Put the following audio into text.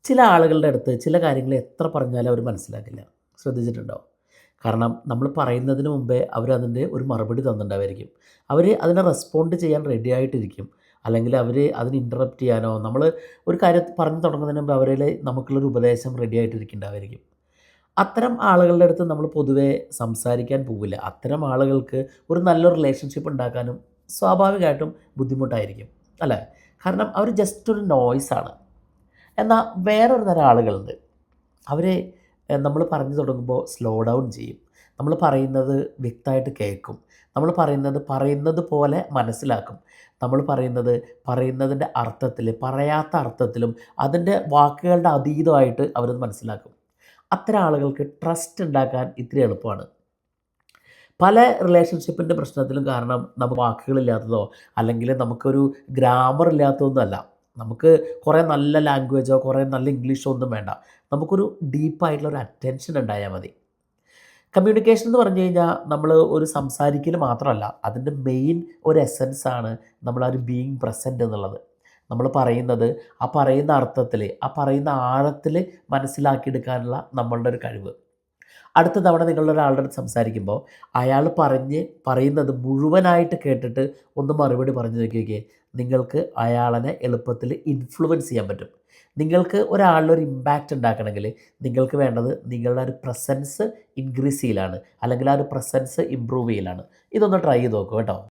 ചില ആളുകളുടെ അടുത്ത് ചില കാര്യങ്ങൾ എത്ര പറഞ്ഞാലും അവർ മനസ്സിലാക്കില്ല. ശ്രദ്ധിച്ചിട്ടുണ്ടോ? കാരണം നമ്മൾ പറയുന്നതിന് മുമ്പേ അവരതിൻ്റെ ഒരു മറുപടി തന്നിട്ടുണ്ടാവായിരിക്കും. അവർ അതിനെ റെസ്പോണ്ട് ചെയ്യാൻ റെഡി ആയിട്ടിരിക്കും. അല്ലെങ്കിൽ അവർ അതിനെ ഇൻറ്ററപ്റ്റ് ചെയ്യാനോ നമ്മൾ ഒരു കാര്യം പറഞ്ഞു തുടങ്ങുന്നതിന് മുമ്പ് അവരിൽ നമുക്കുള്ളൊരു ഉപദേശം റെഡി ആയിട്ടിരിക്കുന്നുണ്ടാവായിരിക്കും. അത്തരം ആളുകളുടെ അടുത്ത് നമ്മൾ പൊതുവേ സംസാരിക്കാൻ പോവില്ല. അത്തരം ആളുകൾക്ക് ഒരു നല്ലൊരു റിലേഷൻഷിപ്പ് ഉണ്ടാക്കാനും സ്വാഭാവികമായിട്ടും ബുദ്ധിമുട്ടായിരിക്കും. അല്ലേ? കാരണം അവർ ജസ്റ്റ് ഒരു നോയ്സാണ്. എന്നാൽ വേറൊരു തരം ആളുകളുണ്ട്. അവർ നമ്മൾ പറഞ്ഞു തുടങ്ങുമ്പോൾ സ്ലോ ഡൗൺ ചെയ്യും. നമ്മൾ പറയുന്നത് വ്യക്തമായിട്ട് കേൾക്കും. നമ്മൾ പറയുന്നത് പറയുന്നത് പോലെ മനസ്സിലാക്കും. നമ്മൾ പറയുന്നത് പറയുന്നതിൻ്റെ അർത്ഥത്തിൽ, പറയാത്ത അർത്ഥത്തിലും അതിൻ്റെ വാക്കുകളുടെ അതീതമായിട്ട് അവരത് മനസ്സിലാക്കും. അത്തരം ആളുകൾക്ക് ട്രസ്റ്റ് ഉണ്ടാക്കാൻ ഇത്തിരി എളുപ്പമാണ്. പല റിലേഷൻഷിപ്പിൻ്റെ പ്രശ്നത്തിലും കാരണം നമുക്ക് വാക്കുകളില്ലാത്തതോ അല്ലെങ്കിൽ നമുക്കൊരു ഗ്രാമർ ഇല്ലാത്തതൊന്നുമല്ല. നമുക്ക് കുറേ നല്ല ലാംഗ്വേജോ കുറേ നല്ല ഇംഗ്ലീഷോ ഒന്നും വേണ്ട. നമുക്കൊരു ഡീപ്പായിട്ടുള്ള ഒരു അറ്റൻഷൻ ഉണ്ടായാൽ മതി. കമ്മ്യൂണിക്കേഷൻ എന്ന് പറഞ്ഞു കഴിഞ്ഞാൽ നമ്മൾ ഒരു സംസാരിക്കൽ മാത്രമല്ല, അതിൻ്റെ മെയിൻ ഒരു എസൻസാണ് നമ്മൾ ആ ഒരു ബീയിങ് പ്രസൻറ്റ് എന്നുള്ളത്. നമ്മൾ പറയുന്നത് ആ പറയുന്ന അർത്ഥത്തിൽ, ആ പറയുന്ന ആഴത്തിൽ മനസ്സിലാക്കിയെടുക്കാനുള്ള നമ്മളുടെ ഒരു കഴിവ്. അടുത്ത തവണ നിങ്ങളുടെ ഒരാളുടെ അടുത്ത് സംസാരിക്കുമ്പോൾ അയാൾ പറയുന്നത് മുഴുവനായിട്ട് കേട്ടിട്ട് ഒന്ന് മറുപടി പറഞ്ഞു നോക്കിയൊക്കെ നിങ്ങൾക്ക് അയാളെ എളുപ്പത്തിൽ ഇൻഫ്ലുവൻസ് ചെയ്യാൻ പറ്റും. നിങ്ങൾക്ക് ഒരാളിലൊരു ഇമ്പാക്റ്റ് ഉണ്ടാക്കണമെങ്കിൽ നിങ്ങൾക്ക് വേണ്ടത് നിങ്ങളുടെ ഒരു പ്രസൻസ് ഇൻക്രീസ് ചെയ്യലാണ് അല്ലെങ്കിൽ ആ ഒരു പ്രസൻസ് ഇമ്പ്രൂവ് ചെയ്യലാണ്. ഇതൊന്ന് ട്രൈ ചെയ്ത് നോക്കൂ കേട്ടോ.